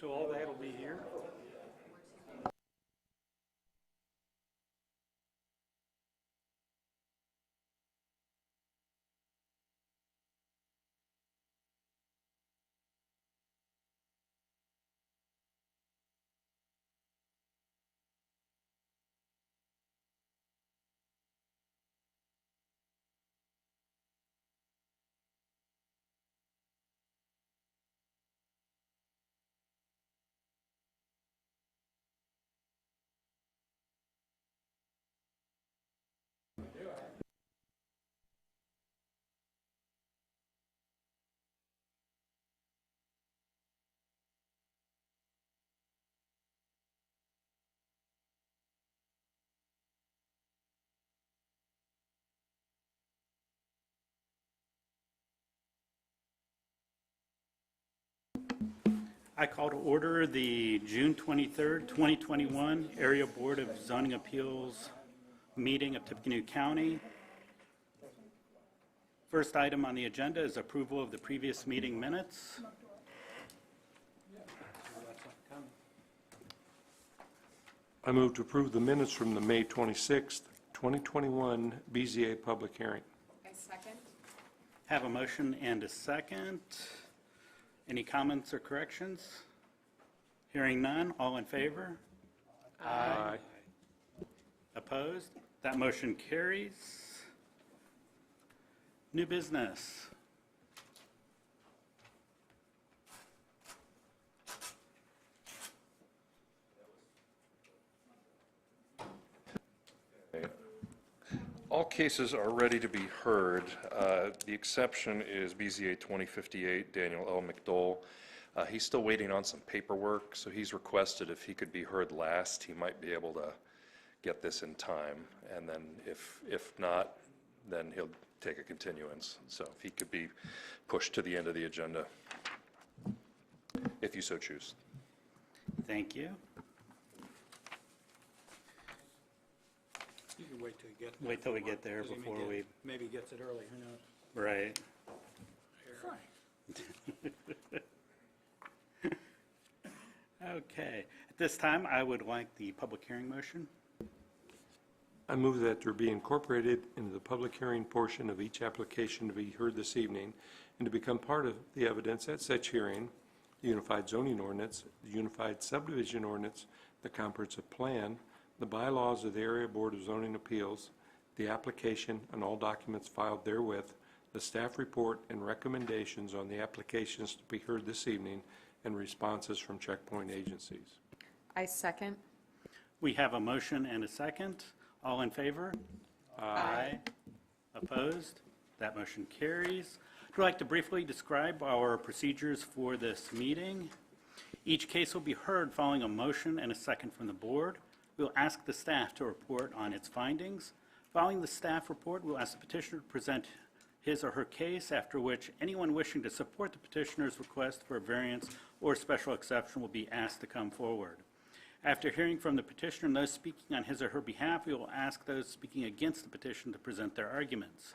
So all that will be here. I call to order the June 23rd, 2021 Area Board of Zoning Appeals meeting of Tippecanoe County. First item on the agenda is approval of the previous meeting minutes. I move to approve the minutes from the May 26th, 2021 BZA public hearing. I second. Have a motion and a second. Any comments or corrections? Hearing none, all in favor? Aye. Opposed? That motion carries. New business. All cases are ready to be heard. The exception is BZA 2058, Daniel L. McDowell. He's still waiting on some paperwork, so he's requested if he could be heard last, he might be able to get this in time. And then if not, then he'll take a continuance. So if he could be pushed to the end of the agenda, if you so choose. Thank you. You can wait till you get there. Wait till we get there before we... Maybe gets it early, who knows? Right. Okay. At this time, I would like the public hearing motion. I move that there be incorporated into the public hearing portion of each application to be heard this evening and to become part of the evidence at such hearing, the Unified Zoning Ordinance, the Unified Subdivision Ordinance, the Comprehensive Plan, the bylaws of the Area Board of Zoning Appeals, the application and all documents filed therewith, the staff report and recommendations on the applications to be heard this evening, and responses from checkpoint agencies. I second. We have a motion and a second. All in favor? Aye. Opposed? That motion carries. I'd like to briefly describe our procedures for this meeting. Each case will be heard following a motion and a second from the board. We'll ask the staff to report on its findings. Following the staff report, we'll ask the petitioner to present his or her case, after which anyone wishing to support the petitioner's request for a variance or special exception will be asked to come forward. After hearing from the petitioner and those speaking on his or her behalf, we will ask those speaking against the petition to present their arguments.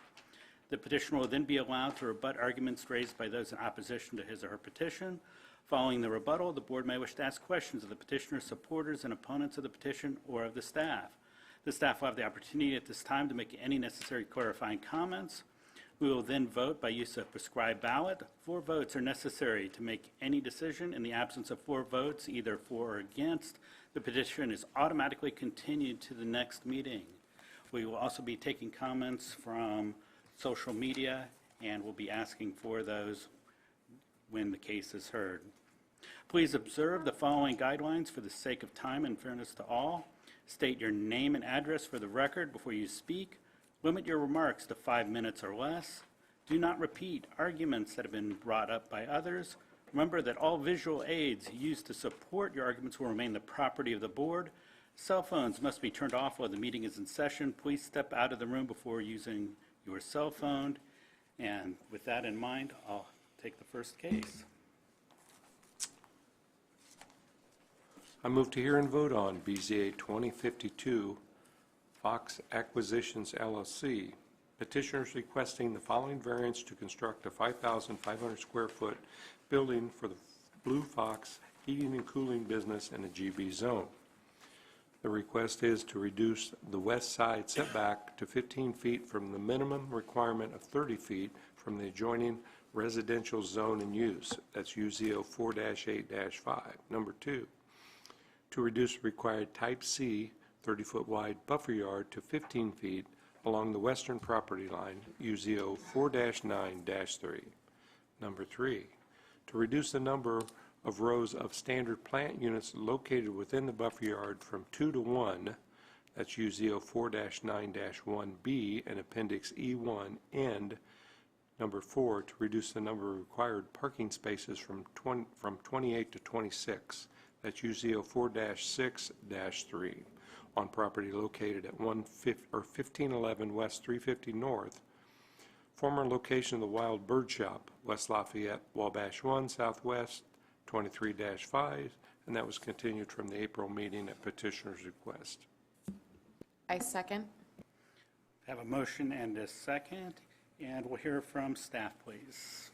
The petitioner will then be allowed to rebut arguments raised by those in opposition to his or her petition. Following the rebuttal, the board may wish to ask questions of the petitioner's supporters and opponents of the petition or of the staff. The staff will have the opportunity at this time to make any necessary clarifying comments. We will then vote by use of prescribed ballot. 4 votes are necessary to make any decision. In the absence of 4 votes, either for or against, the petition is automatically continued to the next meeting. We will also be taking comments from social media, and we'll be asking for those when the case is heard. Please observe the following guidelines for the sake of time and fairness to all. State your name and address for the record before you speak. Limit your remarks to 5 minutes or less. Do not repeat arguments that have been brought up by others. Remember that all visual aids used to support your arguments will remain the property of the board. Cell phones must be turned off while the meeting is in session. Please step out of the room before using your cell phone. And with that in mind, I'll take the first case. I move to hear and vote on BZA 2052, Fox Acquisitions LLC. Petitioners requesting the following variance to construct a 5,500 square foot building for the Blue Fox heating and cooling business in a GB zone. The request is to reduce the west side setback to 15 feet from the minimum requirement of 30 feet from the adjoining residential zone in use. That's UZO 4-8-5. Number 2, to reduce required Type C 30-foot wide buffer yard to 15 feet along the western property line, UZO 4-9-3. Number 3, to reduce the number of rows of standard plant units located within the buffer yard from 2 to 1, that's UZO 4-9-1B and Appendix E1, and number 4, to reduce the number of required parking spaces from 28 to 26, that's UZO 4-6-3, on property located at 1511 West 350 North, former location of the Wild Bird Shop, West Lafayette, Wabash 1, Southwest, 23-5, and that was continued from the April meeting at petitioner's request. I second. Have a motion and a second, and we'll hear from staff, please.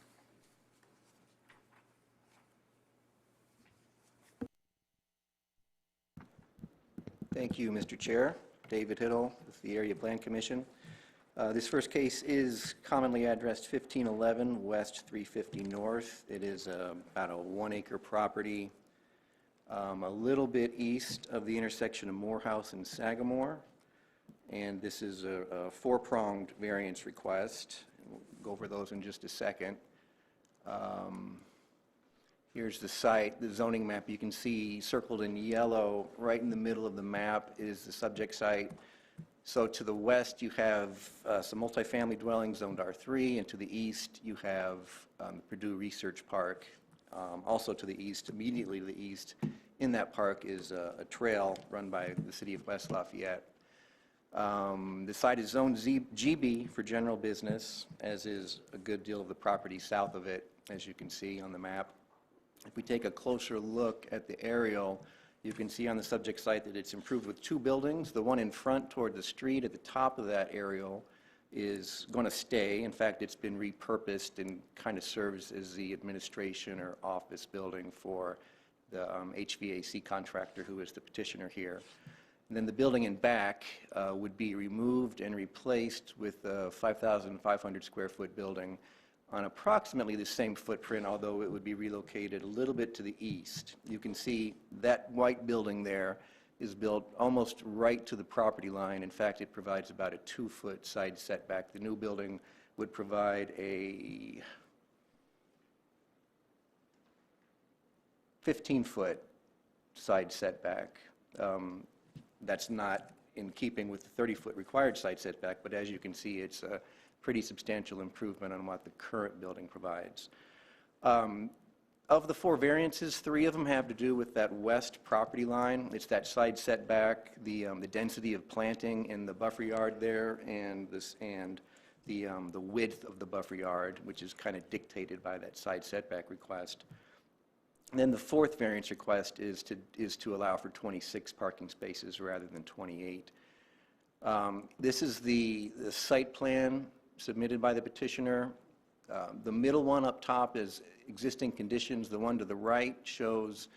Thank you, Mr. Chair. David Hiddle with the Area Plan Commission. This first case is commonly addressed 1511 West 350 North. It is about a 1-acre property a little bit east of the intersection of Morehouse and Sagamore. And this is a 4-pronged variance request. We'll go over those in just a second. Here's the site, the zoning map. You can see circled in yellow, right in the middle of the map is the subject site. So to the west, you have some multifamily dwellings zoned R3, and to the east, you have Purdue Research Park. Also to the east, immediately to the east, in that park is a trail run by the city of West Lafayette. The site is zoned GB for general business, as is a good deal of the property south of it, as you can see on the map. If we take a closer look at the aerial, you can see on the subject site that it's improved with 2 buildings. The one in front toward the street at the top of that aerial is going to stay. In fact, it's been repurposed and kind of serves as the administration or office building for the HVAC contractor who is the petitioner here. And then the building in back would be removed and replaced with a 5,500 square foot building on approximately the same footprint, although it would be relocated a little bit to the east. You can see that white building there is built almost right to the property line. In fact, it provides about a 2-foot side setback. The new building would provide a 15-foot side setback. That's not in keeping with the 30-foot required side setback, but as you can see, it's a pretty substantial improvement on what the current building provides. Of the 4 variances, 3 of them have to do with that west property line. It's that side setback, the density of planting in the buffer yard there, and the width of the buffer yard, which is kind of dictated by that side setback request. And then the 4th variance request is to allow for 26 parking spaces rather than 28. This is the site plan submitted by the petitioner. The middle one up top is existing conditions. The one to the right shows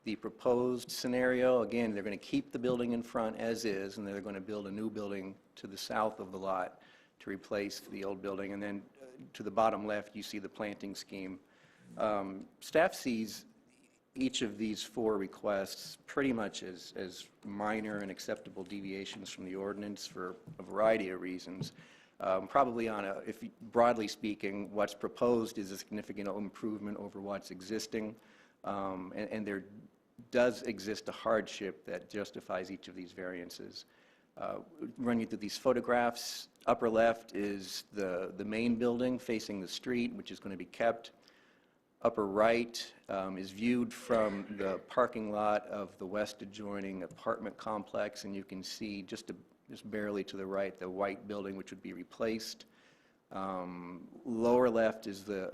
the proposed scenario. Again, they're going to keep the building in front as is, and they're going to build a new building to the south of the lot to replace the old building. And then to the bottom left, you see the planting scheme. Staff sees each of these 4 requests pretty much as minor and acceptable deviations from the ordinance for a variety of reasons. Probably broadly speaking, what's proposed is a significant improvement over what's existing, and there does exist a hardship that justifies each of these variances. Run you through these photographs. Upper left is the main building facing the street, which is going to be kept. Upper right is viewed from the parking lot of the west adjoining apartment complex, and you can see just barely to the right the white building, which would be replaced. Lower left is the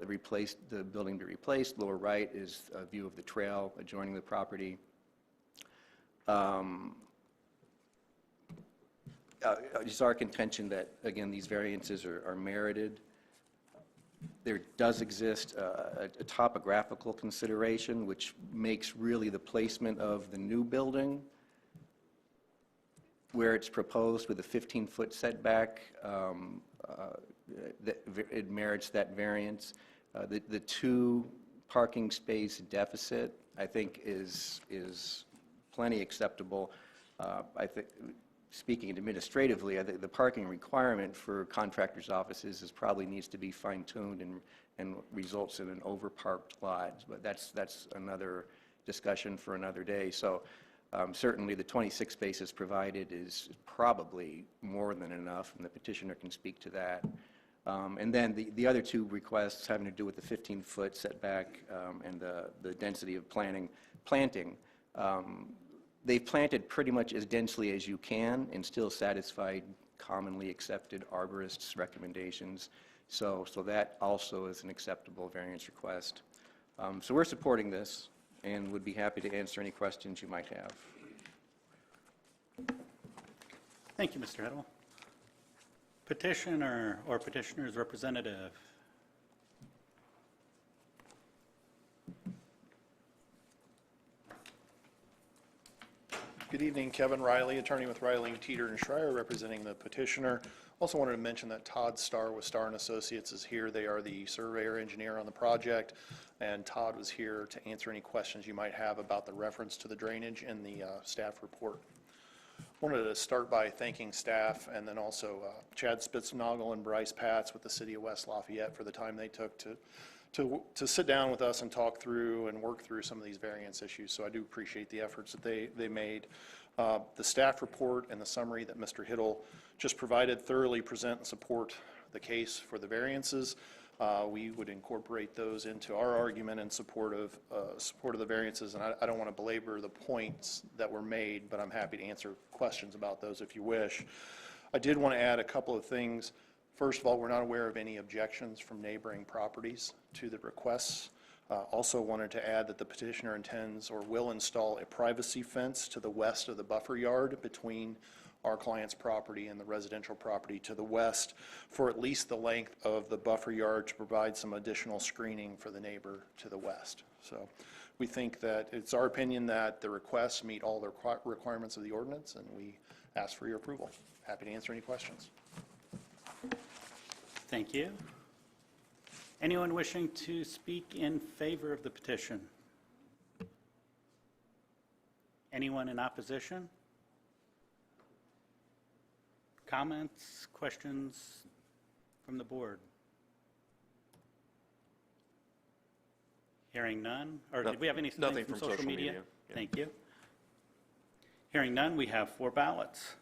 building to be replaced. Lower right is a view of the trail adjoining the property. It's our contention that, again, these variances are merited. There does exist a topographical consideration, which makes really the placement of the new building where it's proposed with a 15-foot setback, it merits that variance. The two parking space deficit, I think, is plenty acceptable. I think, speaking administratively, I think the parking requirement for contractors' offices probably needs to be fine-tuned and results in an overparked lot. But that's another discussion for another day. So certainly the 26 spaces provided is probably more than enough, and the petitioner can speak to that. And then the other two requests having to do with the 15-foot setback and the density of planting. They've planted pretty much as densely as you can and still satisfied commonly accepted arborists' recommendations. So that also is an acceptable variance request. So we're supporting this and would be happy to answer any questions you might have. Thank you, Mr. Hiddle. Petitioner or petitioner's representative. Good evening, Kevin Riley, attorney with Riley, Teeter, and Schreier, representing the petitioner. Also wanted to mention that Todd Starr with Starr & Associates is here. They are the surveyor engineer on the project, and Todd was here to answer any questions you might have about the reference to the drainage in the staff report. Wanted to start by thanking staff and then also Chad Spitznagel and Bryce Patz with the City of West Lafayette for the time they took to sit down with us and talk through and work through some of these variance issues. So I do appreciate the efforts that they made. The staff report and the summary that Mr. Hiddle just provided thoroughly present and support the case for the variances. We would incorporate those into our argument in support of the variances, and I don't want to belabor the points that were made, but I'm happy to answer questions about those if you wish. I did want to add a couple of things. First of all, we're not aware of any objections from neighboring properties to the requests. Also wanted to add that the petitioner intends or will install a privacy fence to the west of the buffer yard between our client's property and the residential property to the west for at least the length of the buffer yard to provide some additional screening for the neighbor to the west. So we think that it's our opinion that the requests meet all the requirements of the ordinance, and we ask for your approval. Happy to answer any questions. Thank you. Anyone wishing to speak in favor of the petition? Anyone in opposition? Comments, questions from the board? Hearing none, or did we have anything Nothing from from social social media? media. Yeah. Thank you. Hearing none, we have 4 ballots.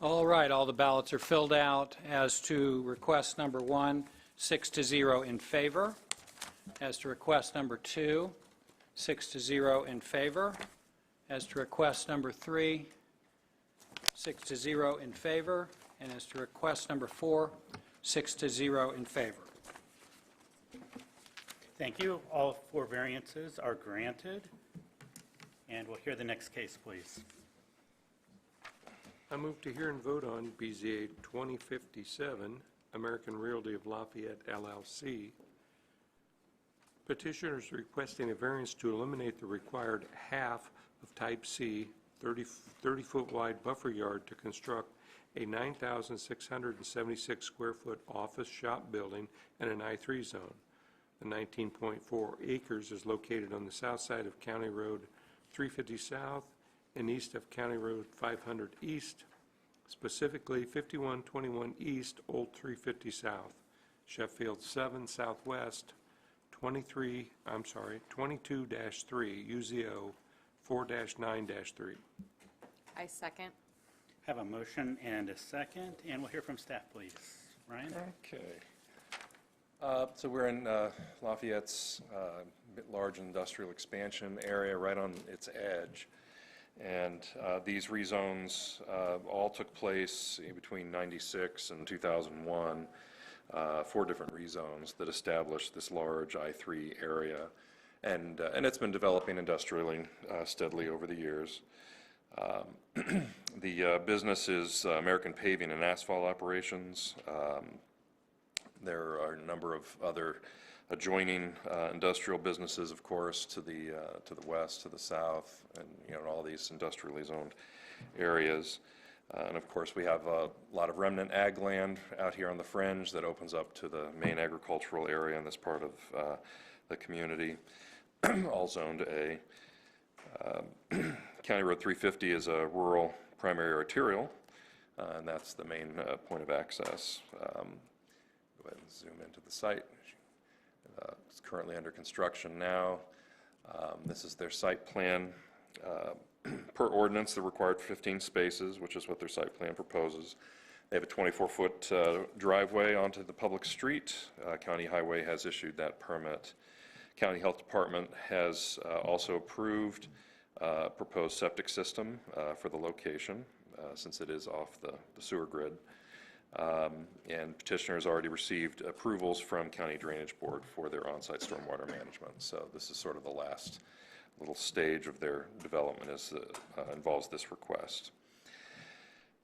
All right, all the ballots are filled out. As to request number 1, 6-0 in favor. As to request number 2, 6-0 in favor. As to request number 3, 6-0 in favor. And as to request number 4, 6-0 in favor. Thank you. All 4 variances are granted. And we'll hear the next case, please. I move to hear and vote on BZA 2057, American Realty of Lafayette LLC. Petitioners requesting a variance to eliminate the required half of Type C 30-foot wide buffer yard to construct a 9,676 square foot office shop building in an I3 zone. The 19.4 acres is located on the south side of County Road 350 South and east of County Road 500 East, specifically 5121 East, Old 350 South, Sheffield 7 Southwest, 22-3, UZO 4-9-3. I second. Have a motion and a second, and we'll hear from staff, please. Ryan? Okay. So we're in Lafayette's large industrial expansion area right on its edge. And these rezones all took place between 96 and 2001, 4 different rezones that established this large I3 area. And it's been developing industrially steadily over the years. The business is American Paving and Asphalt Operations. There are a number of other adjoining industrial businesses, of course, to the west, to the south, and in all these industrially zoned areas. And of course, we have a lot of remnant ag land out here on the fringe that opens up to the main agricultural area in this part of the community, all zoned A. County Road 350 is a rural primary arterial, and that's the main point of access. Go ahead and zoom into the site. It's currently under construction now. This is their site plan. Per ordinance, they're required 15 spaces, which is what their site plan proposes. They have a 24-foot driveway onto the public street. County Highway has issued that permit. County Health Department has also approved proposed septic system for the location, since it is off the sewer grid. And petitioners already received approvals from County Drainage Board for their on-site stormwater management. So this is sort of the last little stage of their development as involves this request.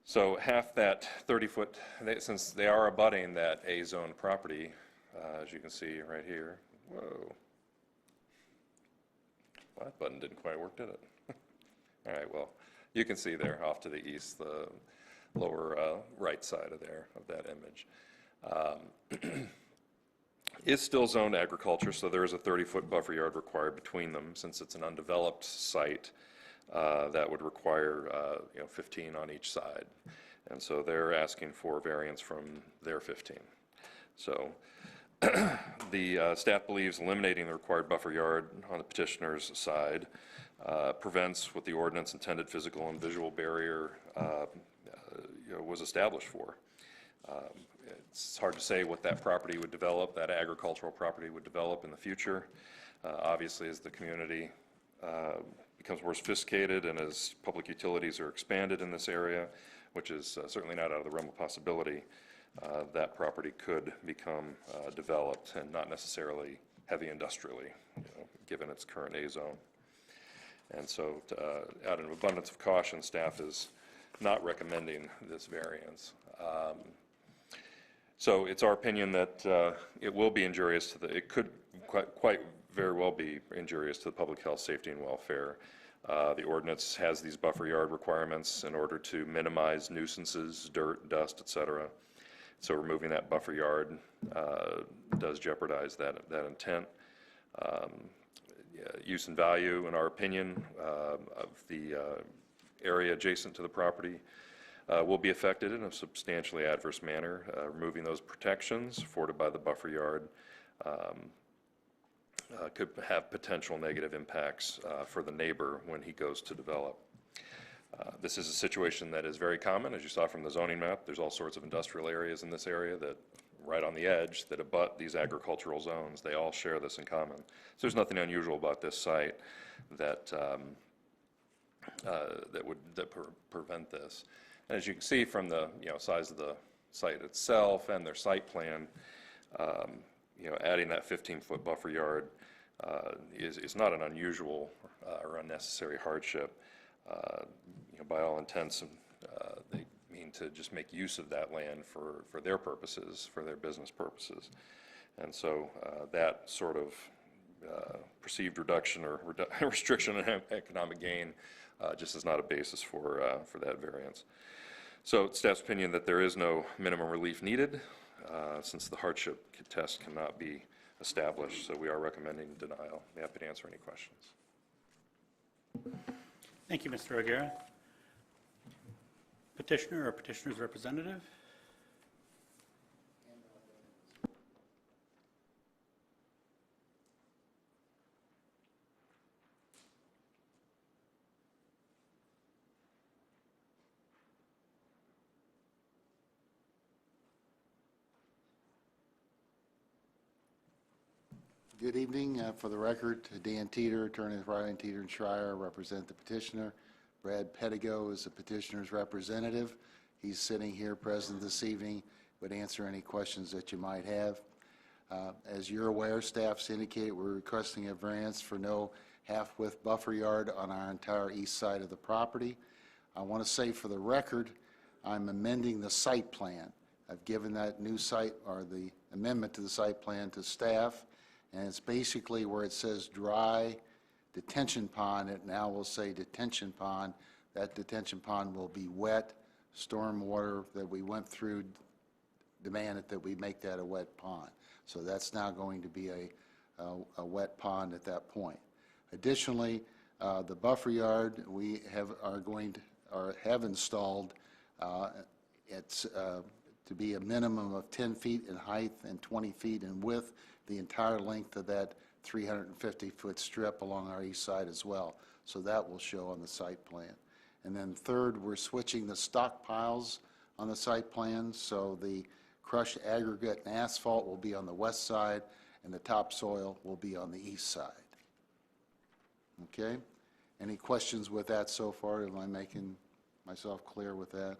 So half that 30-foot, since they are abutting that A-zone property, as you can see right here. Whoa. Well, that button didn't quite work, did it? All right, well, you can see there off to the east, the lower right side of that image. Is still zoned agriculture, so there is a 30-foot buffer yard required between them. Since it's an undeveloped site, that would require 15 on each side. And so they're asking for variance from their 15. So the staff believes eliminating the required buffer yard on the petitioner's side prevents what the ordinance intended physical and visual barrier was established for. It's hard to say what that property would develop, that agricultural property would develop in the future. Obviously, as the community becomes more sophisticated and as public utilities are expanded in this area, which is certainly not out of the realm of possibility, that property could become developed and not necessarily heavy industrially, given its current A zone. And so out of an abundance of caution, staff is not recommending this variance. So it's our opinion that it will be injurious to it could quite very well be injurious to the public health, safety, and welfare. The ordinance has these buffer yard requirements in order to minimize nuisances, dirt, dust, et cetera. So removing that buffer yard does jeopardize that intent. Use and value, in our opinion, of the area adjacent to the property will be affected in a substantially adverse manner. Removing those protections afforded by the buffer yard could have potential negative impacts for the neighbor when he goes to develop. This is a situation that is very common, as you saw from the zoning map. There's all sorts of industrial areas in this area that, right on the edge, that abut these agricultural zones. They all share this in common. So there's nothing unusual about this site that would prevent this. And as you can see from the size of the site itself and their site plan, adding that 15-foot buffer yard is not an unusual or unnecessary hardship. By all intents, they mean to just make use of that land for their purposes, for their business purposes. And so that sort of perceived reduction or restriction on economic gain just is not a basis for that variance. So it's staff's opinion that there is no minimum relief needed since the hardship test cannot be established. So we are recommending denial. I'm happy to answer any questions. Thank you, Mr. O'Gara. Petitioner or petitioner's representative? Good evening. For the record, Dan Teeter, attorney with Riley, Teeter and Schreier, represent the petitioner. Brad Pettigo is the petitioner's representative. He's sitting here present this evening, would answer any questions that you might have. As you're aware, staff's indicated we're requesting a variance for no half-width buffer yard on our entire east side of the property. I want to say for the record, I'm amending the site plan. I've given that new site, or the amendment to the site plan, to staff, and it's basically where it says dry detention pond, it now will say detention pond. That detention pond will be wet. Stormwater that we went through demanded that we make that a wet pond. So that's now going to be a wet pond at that point. Additionally, the buffer yard we have installed. It's to be a minimum of 10 feet in height and 20 feet in width, the entire length of that 350-foot strip along our east side as well. So that will show on the site plan. And then third, we're switching the stockpiles on the site plan, so the crushed aggregate and asphalt will be on the west side, and the topsoil will be on the east side. Okay? Any questions with that so far? Am I making myself clear with that?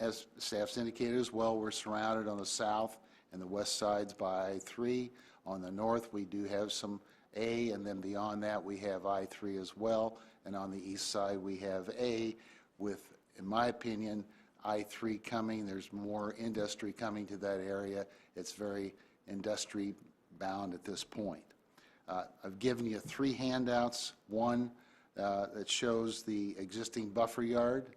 As staff's indicated as well, we're surrounded on the south and the west sides by I-3. On the north, we do have some A, and then beyond that, we have I-3 as well. And on the east side, we have A with, in my opinion, I-3 coming. There's more industry coming to that area. It's very industry bound at this point. I've given you 3 handouts. One that shows the existing buffer yard.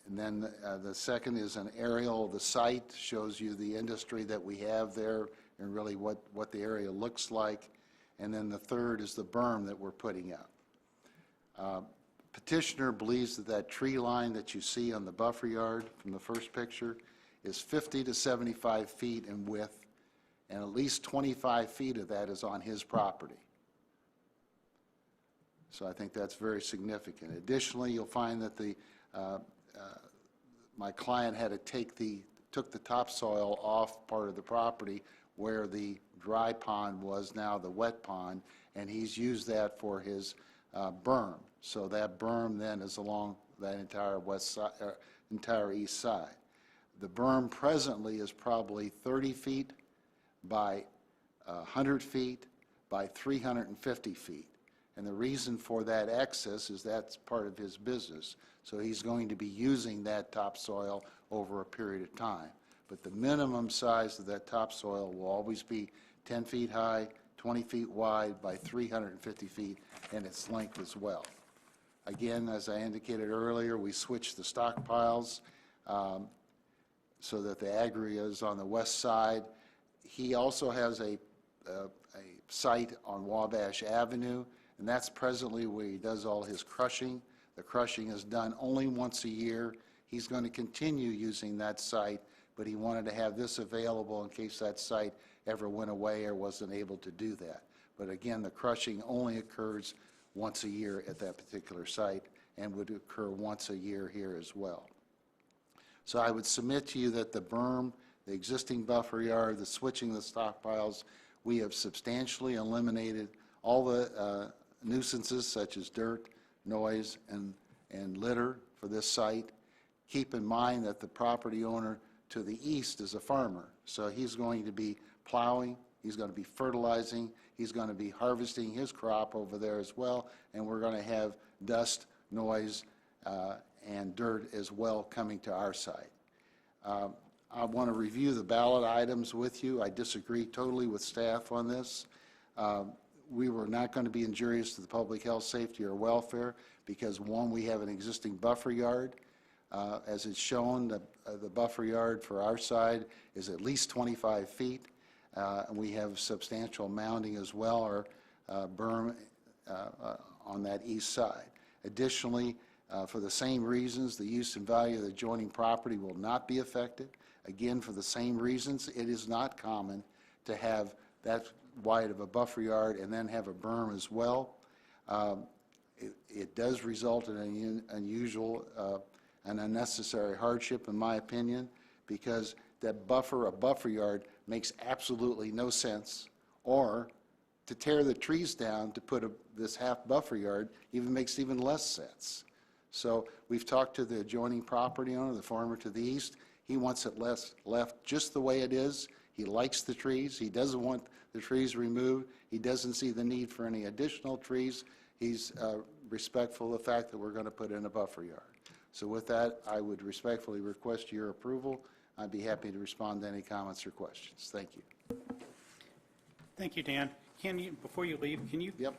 And then the second is an aerial of the site, shows you the industry that we have there and really what the area looks like. And then the third is the berm that we're putting up. Petitioner believes that that tree line that you see on the buffer yard from the first picture is 50 to 75 feet in width, and at least 25 feet of that is on his property. So I think that's very significant. Additionally, you'll find that my client had to took the topsoil off part of the property where the dry pond was now the wet pond, and he's used that for his berm. So that berm then is along that entire entire east side. The berm presently is probably 30 feet by 100 feet by 350 feet. And the reason for that excess is that's part of his business. So he's going to be using that topsoil over a period of time. But the minimum size of that topsoil will always be 10 feet high, 20 feet wide by 350 feet in its length as well. Again, as I indicated earlier, we switched the stockpiles so that the aggregate is on the west side. He also has a site on Wabash Avenue, and that's presently where he does all his crushing. The crushing is done only once a year. He's going to continue using that site, but he wanted to have this available in case that site ever went away or wasn't able to do that. But again, the crushing only occurs once a year at that particular site, and would occur once a year here as well. So I would submit to you that the berm, the existing buffer yard, the switching of the stockpiles, we have substantially eliminated all the nuisances such as dirt, noise, and litter for this site. Keep in mind that the property owner to the east is a farmer, so he's going to be plowing, he's going to be fertilizing, he's going to be harvesting his crop over there as well, and we're going to have dust, noise, and dirt as well coming to our site. I want to review the ballot items with you. I disagree totally with staff on this. We were not going to be injurious to the public health, safety, or welfare because, one, we have an existing buffer yard. As it's shown, the buffer yard for our side is at least 25 feet. And we have substantial mounding as well, or berm on that east side. Additionally, for the same reasons, the use and value of the adjoining property will not be affected. Again, for the same reasons, it is not common to have that wide of a buffer yard and then have a berm as well. It does result in an unusual and unnecessary hardship, in my opinion, because that buffer, a buffer yard, makes absolutely no sense, or to tear the trees down to put this half buffer yard even makes even less sense. So we've talked to the adjoining property owner, the farmer to the east. He wants it left just the way it is. He likes the trees. He doesn't want the trees removed. He doesn't see the need for any additional trees. He's respectful of the fact that we're going to put in a buffer yard. So with that, I would respectfully request your approval. I'd be happy to respond to any comments or questions. Thank you. Thank you, Dan. Can you, before you leave, can you Yep.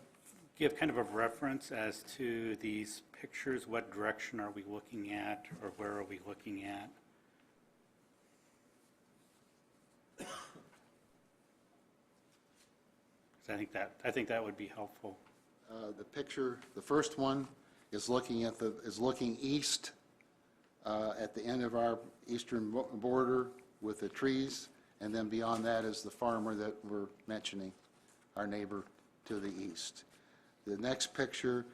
give kind of a reference as to these pictures? What direction are we looking at, or where are we looking at? I think that would be helpful. The picture, the first one is looking east at the end of our eastern border with the trees, and then beyond that is the farmer that we're mentioning, our neighbor to the east. The next picture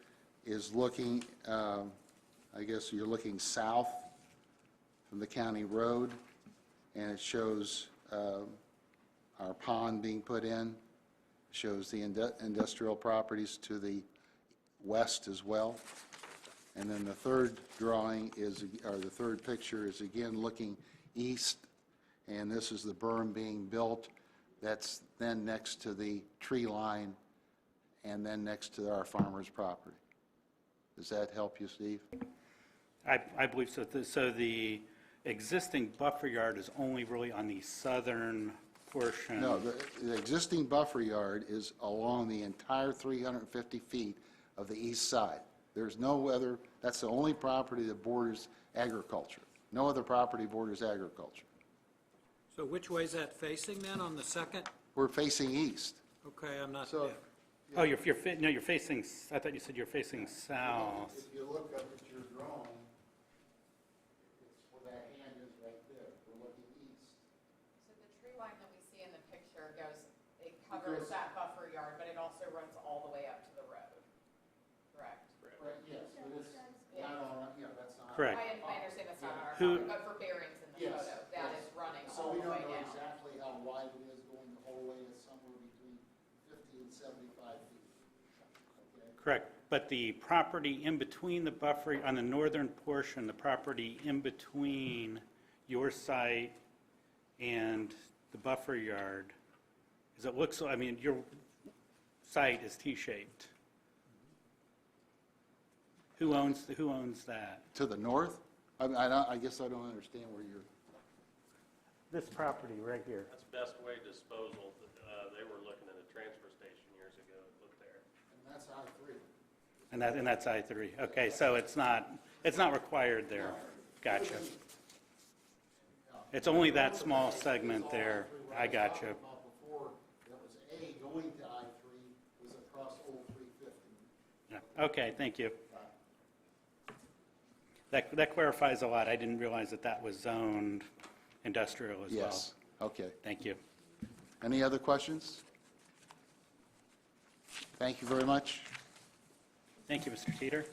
is looking, I guess you're looking south from the county road, and it shows our pond being put in, shows the industrial properties to the west as well. And then the third drawing is, or the third picture is again looking east, and this is the berm being built. That's then next to the tree line and then next to our farmer's property. Does that help you, Steve? I believe so. So the existing buffer yard is only really on the southern portion. No, the existing buffer yard is along the entire 350 feet of the east side. There's no other, that's the only property that borders agriculture. No other property borders agriculture. So which way is that facing then on the second? We're facing east. Okay, I'm not, So, yeah. Oh, you're facing, I thought you said you're facing south. If you look up at your drawing, it's where that hand is right there. We're looking east. So the tree line that we see in the picture it covers that buffer yard, but it also runs all the way up to the road, correct? Right, yes, but it's not on, that's not. Correct. I understand that's not on our Who- property, but for bearings in the Yes, photo, that yes. is running So all we the don't way know down. exactly how wide it is going the whole way. It's somewhere between 50 and 75 feet. Okay? Correct. But the property in between the buffer, on the northern portion, the property in between your site and the buffer yard, as it looks, I mean, your site is T-shaped. Who owns that? To the north? I guess I don't understand where you're. This property right here. That's Best Way Disposal. They were looking at a transfer station years ago. Look there. And that's I-3. And that's I-3. Okay, so it's not required there. Gotcha. It's only that small segment there. I gotcha. Before, that was A going to I-3, was across Old 350. Yeah. Okay, thank you. That clarifies a lot. I didn't realize that was zoned industrial as well. Yes, okay. Thank you. Any other questions? Thank you very much. Thank you, Mr. Teeter.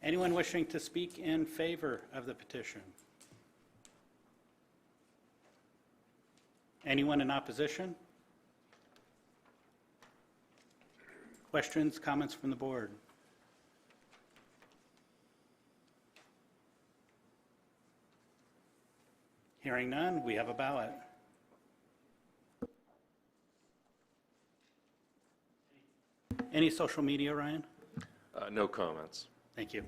Anyone wishing to speak in favor of the petition? Anyone in opposition? Questions, comments from the board? Hearing none, we have a ballot. Any social media, Ryan? No comments. Thank you.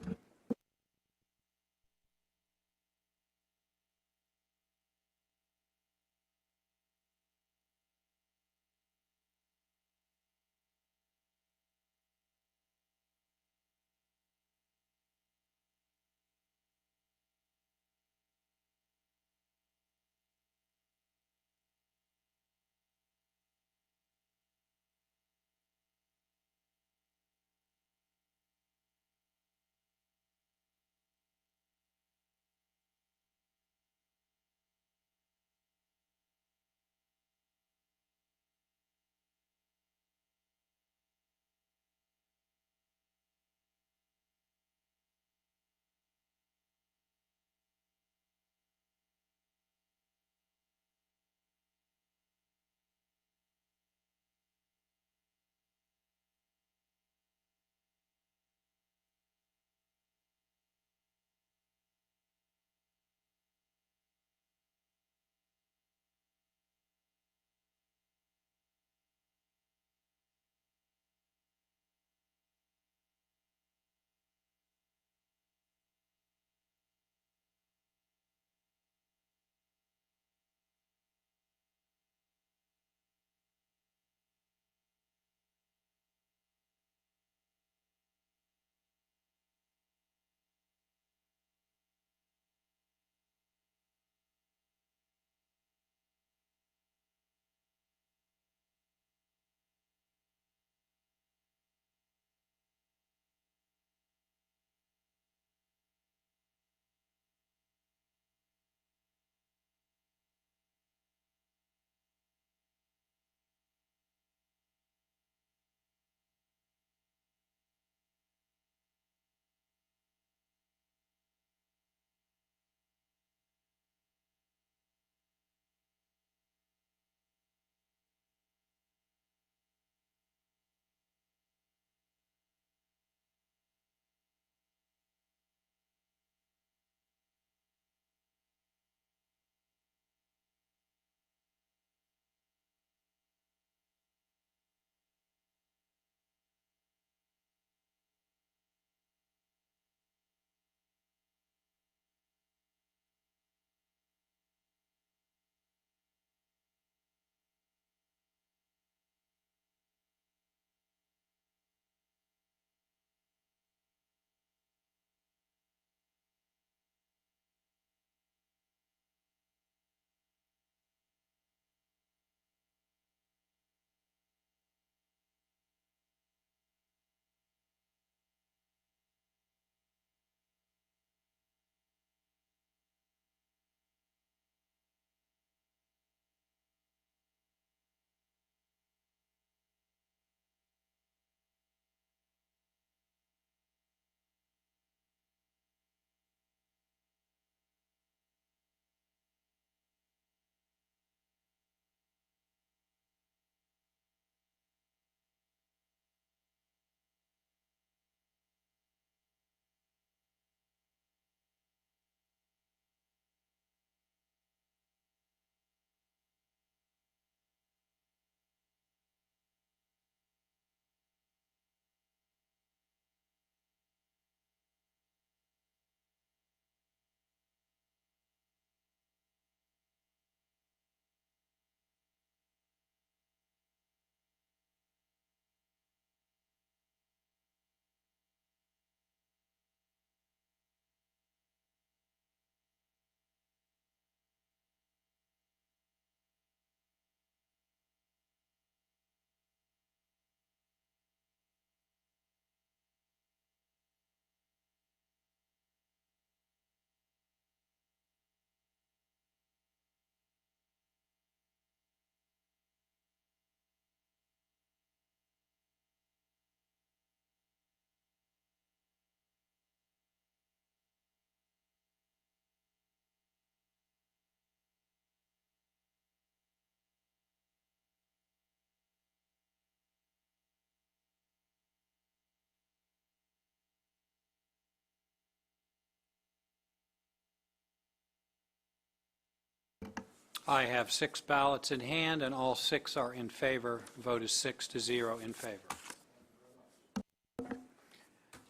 I have 6 ballots in hand, and all 6 are in favor. Vote is 6-0 in favor.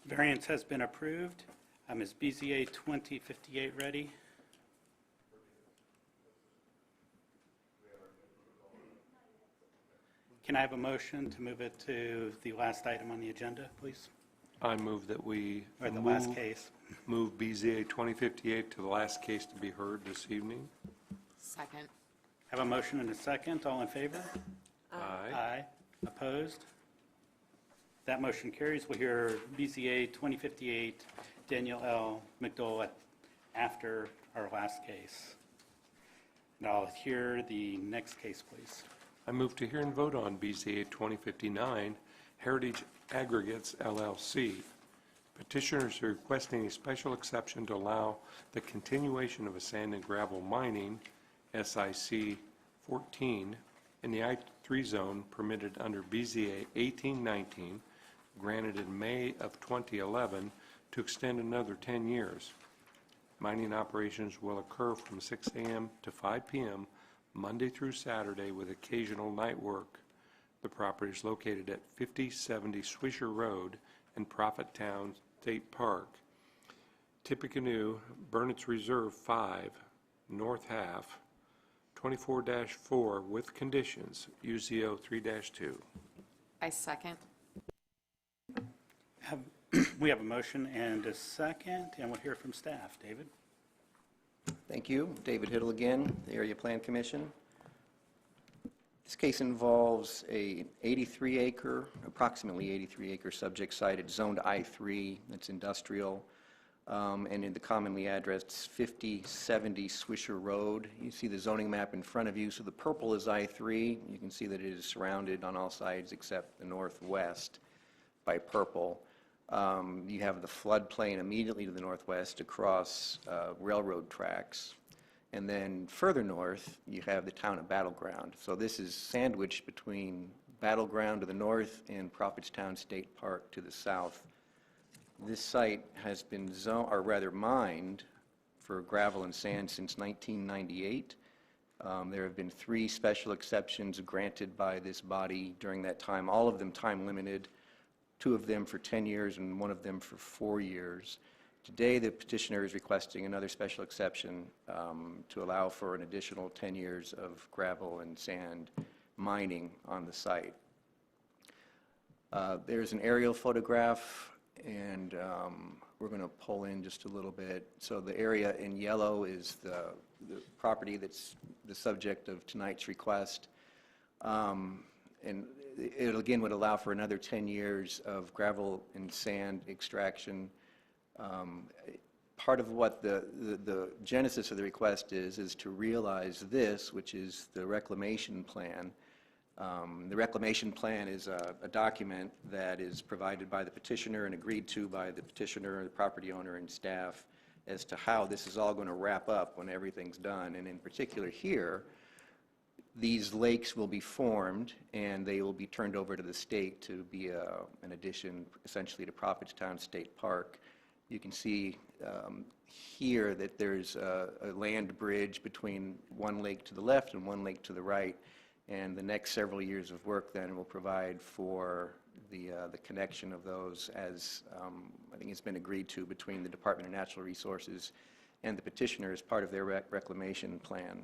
Variance has been approved. Is BZA 2058 ready? Can I have a motion to move it to the last item on the agenda, please? I move that we Or the last case? move BZA 2058 to the last case to be heard this evening. Second. Have a motion and a second. All in favor? Aye. Aye. Opposed? That motion carries. We'll hear BZA 2058, Daniel L. McDowell after our last case. And I'll hear the next case, please. I move to hear and vote on BZA 2059, Heritage Aggregates LLC. Petitioners are requesting a special exception to allow the continuation of a sand and gravel mining, SIC 14, in the I-3 zone permitted under BZA 1819, granted in May of 2011, to extend another 10 years. Mining operations will occur from 6 a.m. to 5 p.m. Monday through Saturday with occasional night work. The property is located at 5070 Swisher Road in Prophettown State Park. Tippecanoe, Burnett's Reserve 5, North Half, 24-4 with conditions, UZO 3-2. I second. We have a motion and a second, and we'll hear from staff. David? Thank you. David Hiddle again, the Area Plan Commission. This case involves a 83-acre, approximately 83-acre subject site. It's zoned I-3. It's industrial. And in the commonly addressed 5070 Swisher Road. You see the zoning map in front of you. So the purple is I-3. You can see that it is surrounded on all sides except the northwest by purple. You have the floodplain immediately to the northwest across railroad tracks. And then further north, you have the town of Battleground. So this is sandwiched between Battleground to the north and Prophetstown State Park to the south. This site has been mined for gravel and sand since 1998. There have been 3 special exceptions granted by this body during that time, all of them time limited, 2 of them for 10 years and 1 of them for 4 years. Today, the petitioner is requesting another special exception to allow for an additional 10 years of gravel and sand mining on the site. There's an aerial photograph, and we're going to pull in just a little bit. So the area in yellow is the property that's the subject of tonight's request. And it again would allow for another 10 years of gravel and sand extraction. Part of what the genesis of the request is to realize this, which is the reclamation plan. The reclamation plan is a document that is provided by the petitioner and agreed to by the petitioner, the property owner, and staff as to how this is all going to wrap up when everything's done. And in particular here, these lakes will be formed and they will be turned over to the state to be an addition essentially to Prophetstown State Park. You can see here that there's a land bridge between one lake to the left and one lake to the right. And the next several years of work then will provide for the connection of those as I think it's been agreed to between the Department of Natural Resources and the petitioner as part of their reclamation plan.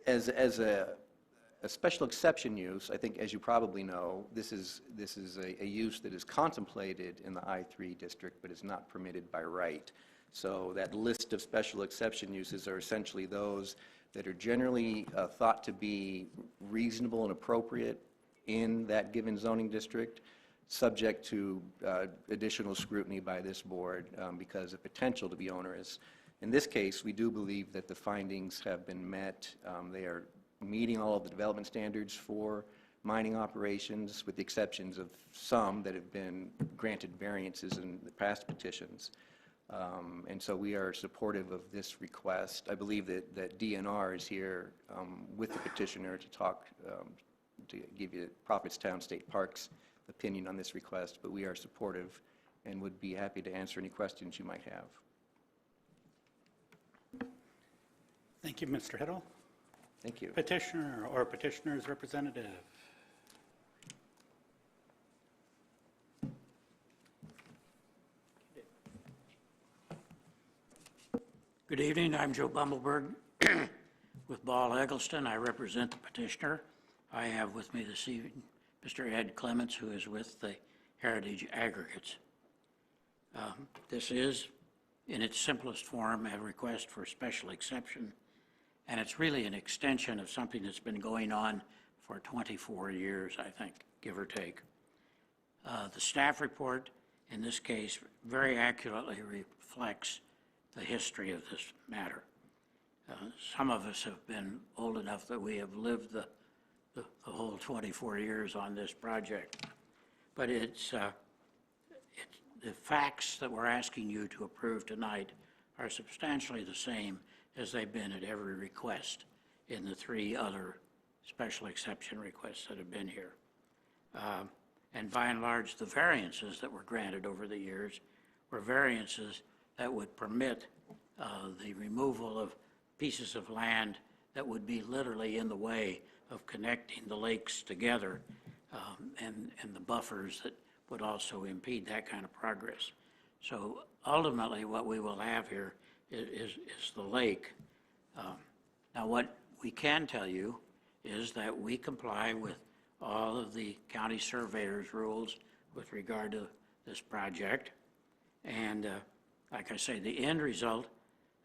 As a special exception use, I think as you probably know, this is a use that is contemplated in the I-3 district but is not permitted by right. So that list of special exception uses are essentially those that are generally thought to be reasonable and appropriate in that given zoning district, subject to additional scrutiny by this board because of potential to be onerous. In this case, we do believe that the findings have been met. They are meeting all of the development standards for mining operations, with the exceptions of some that have been granted variances in the past petitions. And so we are supportive of this request. I believe that DNR is here with the petitioner to talk, to give you Prophetstown State Park's opinion on this request, but we are supportive and would be happy to answer any questions you might have. Thank you, Mr. Hiddle. Thank you. Petitioner or petitioner's representative. Good evening, I'm Joe Bumbleberg with Ball Eggleston. I represent the petitioner. I have with me this evening Mr. Ed Clements, who is with the Heritage Aggregates. This is, in its simplest form, a request for special exception, and it's really an extension of something that's been going on for 24 years, I think, give or take. The staff report, in this case, very accurately reflects the history of this matter. Some of us have been old enough that we have lived the whole 24 years on this project. But the facts that we're asking you to approve tonight are substantially the same as they've been at every request in the 3 other special exception requests that have been here. And by and large, the variances that were granted over the years were variances that would permit the removal of pieces of land that would be literally in the way of connecting the lakes together, and the buffers that would also impede that kind of progress. So ultimately, what we will have here is the lake. Now, what we can tell you is that we comply with all of the county surveyor's rules with regard to this project. And like I say, the end result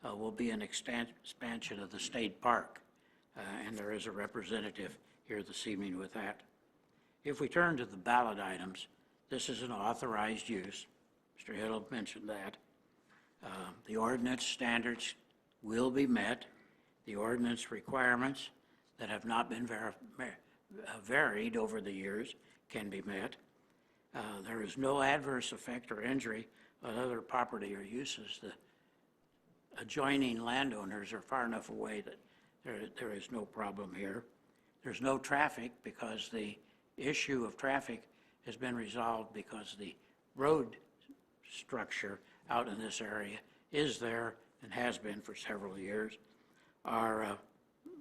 will be an expansion of the state park. And there is a representative here this evening with that. If we turn to the ballot items, this is an authorized use. Mr. Hiddle mentioned that. The ordinance standards will be met. The ordinance requirements that have not been varied over the years can be met. There is no adverse effect or injury on other property or uses. The adjoining landowners are far enough away that there is no problem here. There's no traffic because the issue of traffic has been resolved because the road structure out in this area is there and has been for several years. Our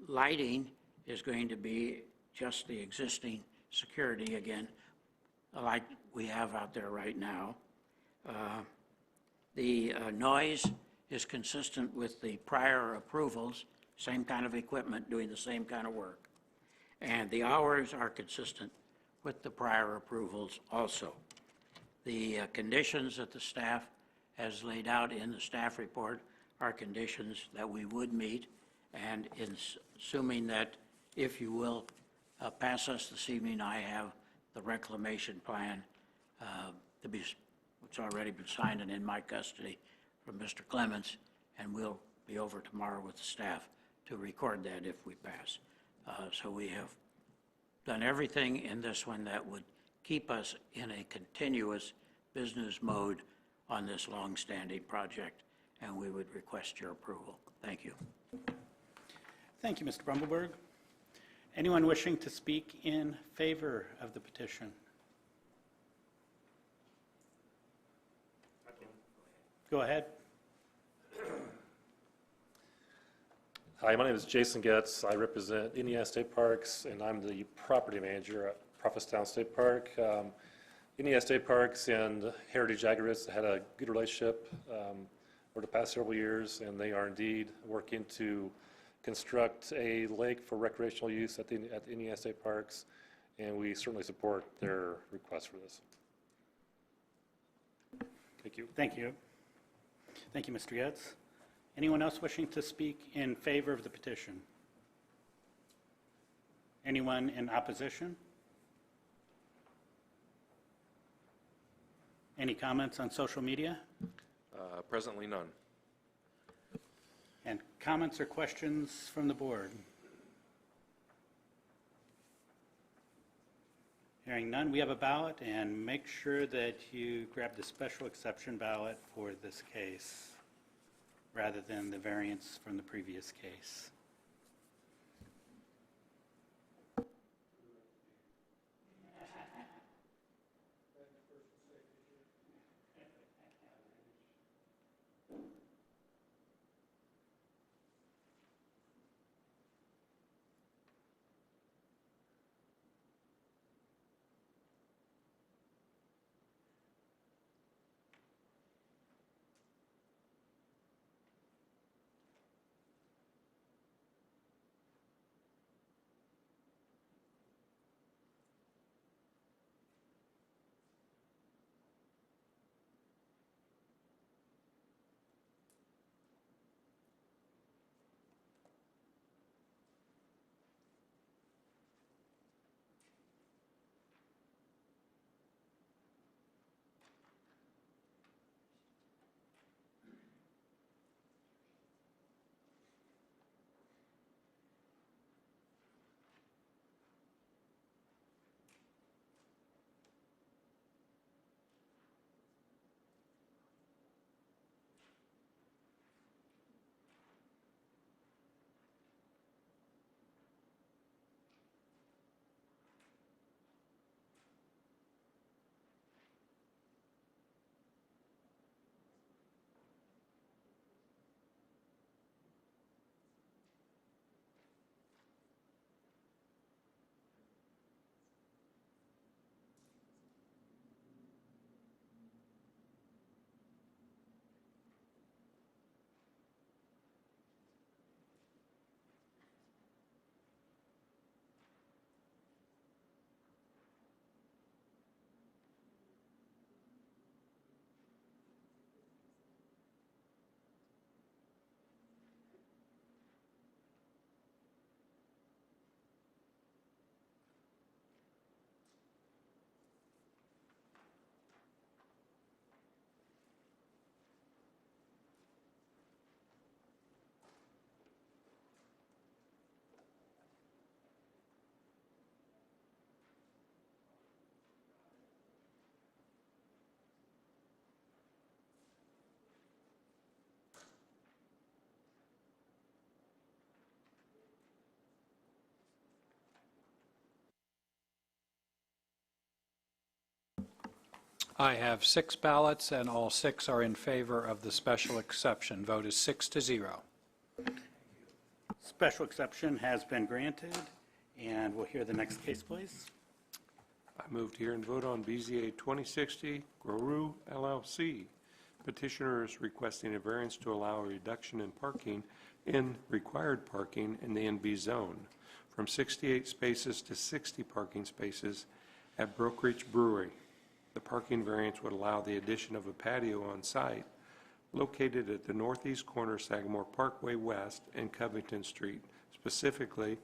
lighting is going to be just the existing security, again, like we have out there right now. The noise is consistent with the prior approvals, same kind of equipment doing the same kind of work. And the hours are consistent with the prior approvals also. The conditions that the staff has laid out in the staff report are conditions that we would meet, and assuming that, if you will, pass us this evening, I have the reclamation plan which already been signed and in my custody from Mr. Clements, and we'll be over tomorrow with the staff to record that if we pass. So we have done everything in this one that would keep us in a continuous business mode on this long-standing project, and we would request your approval. Thank you. Thank you, Mr. Bumbleberg. Anyone wishing to speak in favor of the petition? Go ahead. Hi, my name is Jason Getz. I represent Indiana State Parks, and I'm the property manager at Prophetstown State Park. Indiana State Parks and Heritage Aggregates had a good relationship over the past several years, and they are indeed working to construct a lake for recreational use at the Indiana State Parks, and we certainly support their request for this. Thank you. Thank you. Thank you, Mr. Getz. Anyone else wishing to speak in favor of the petition? Anyone in opposition? Any comments on social media? Presently, none. And comments or questions from the board? Hearing none, we have a ballot, and make sure that you grab the special exception ballot for this case rather than the variance from the previous case. I have 6 ballots, and all 6 are in favor of the special exception. Vote is 6-0. Special exception has been granted, and we'll hear the next case, please. I move to hear and vote on BZA 2060, Groru LLC. Petitioner is requesting a variance to allow a reduction in parking in required parking in the NB zone from 68 spaces to 60 parking spaces at Brook Ridge Brewery. The parking variance would allow the addition of a patio on site located at the northeast corner of Sagamore Parkway West and Covington Street, specifically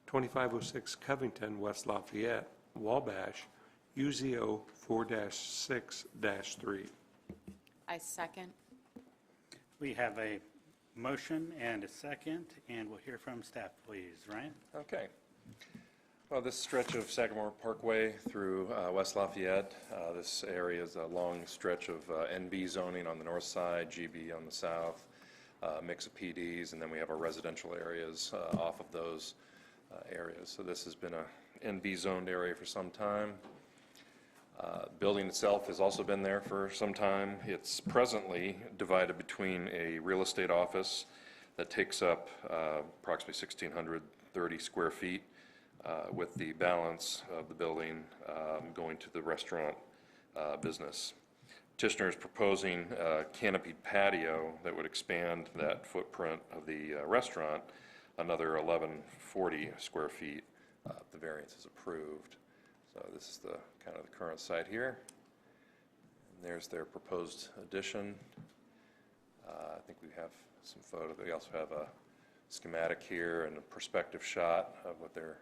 2506 Covington, West Lafayette, Wabash, UZO 4-6-3. I second. We have a motion and a second, and we'll hear from staff, please. Ryan? Okay. Well, this stretch of Sagamore Parkway through West Lafayette, this area is a long stretch of NB zoning on the north side, GB on the south, mix of PDs, and then we have our residential areas off of those areas. So this has been a NB zoned area for some time. Building itself has also been there for some time. It's presently divided between a real estate office that takes up approximately 1,630 square feet, with the balance of the building going to the restaurant business. Petitioner is proposing a canopied patio that would expand that footprint of the restaurant another 1,140 square feet. The variance is approved. So this is the kind of the current site here. And there's their proposed addition. I think we have some photos. We also have a schematic here and a perspective shot of what they're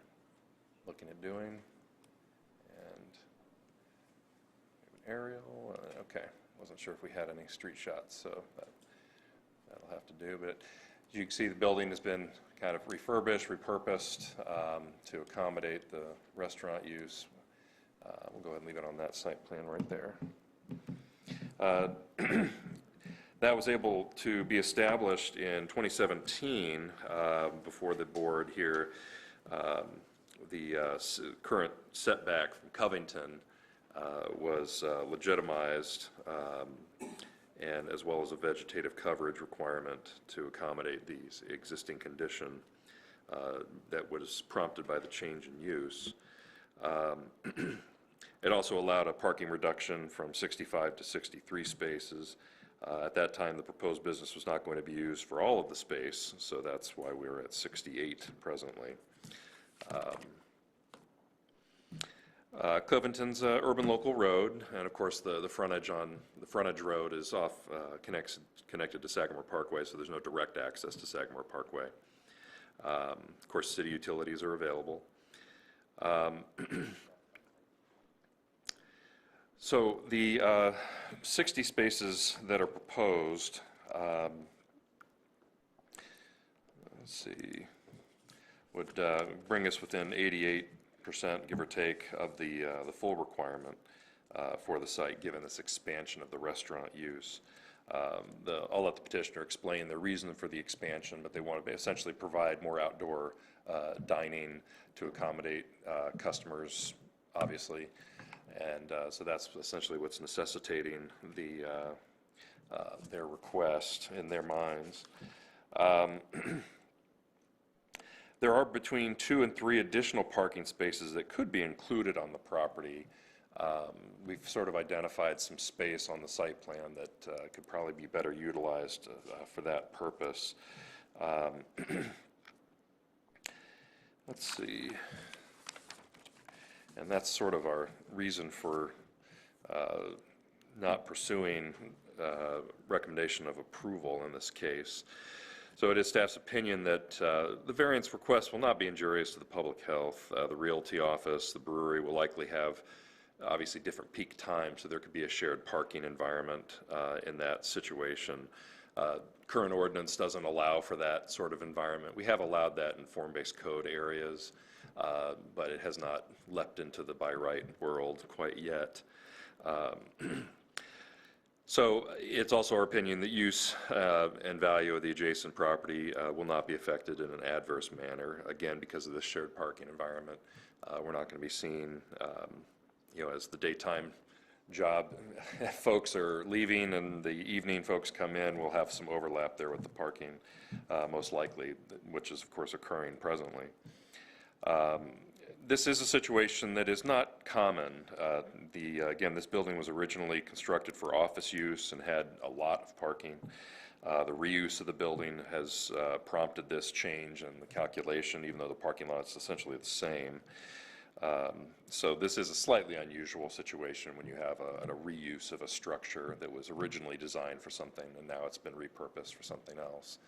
looking at doing. And an aerial. Okay, wasn't sure if we had any street shots, so that'll have to do. But as you can see, the building has been kind of refurbished, repurposed to accommodate the restaurant use. We'll go ahead and leave it on that site plan right there. That was able to be established in 2017 before the board here. The current setback from Covington was legitimized, and as well as a vegetative coverage requirement to accommodate the existing condition that was prompted by the change in use. It also allowed a parking reduction from 65 to 63 spaces. At that time, the proposed business was not going to be used for all of the space, so that's why we're at 68 presently. Covington's urban local road, and of course the frontage road is off connected to Sagamore Parkway, so there's no direct access to Sagamore Parkway. Of course, city utilities are available. So the 60 spaces that are proposed, let's see, would bring us within 88%, give or take, of the full requirement for the site, given this expansion of the restaurant use. I'll let the petitioner explain the reason for the expansion, but they want to essentially provide more outdoor dining to accommodate customers, obviously. And so that's essentially what's necessitating their request in their minds. There are between 2 and 3 additional parking spaces that could be included on the property. We've sort of identified some space on the site plan that could probably be better utilized for that purpose. Let's see. And that's sort of our reason for not pursuing recommendation of approval in this case. So it is staff's opinion that the variance request will not be injurious to the public health. The realty office, the brewery will likely have obviously different peak times, so there could be a shared parking environment in that situation. Current ordinance doesn't allow for that sort of environment. We have allowed that in form-based code areas, but it has not leapt into the by right world quite yet. So it's also our opinion that use and value of the adjacent property will not be affected in an adverse manner, again, because of this shared parking environment. We're not going to be seen, as the daytime job folks are leaving and the evening folks come in, we'll have some overlap there with the parking, most likely, which is of course occurring presently. This is a situation that is not common. Again, this building was originally constructed for office use and had a lot of parking. The reuse of the building has prompted this change in the calculation, even though the parking lot is essentially the same. So this is a slightly unusual situation when you have a reuse of a structure that was originally designed for something and now it's been repurposed for something else.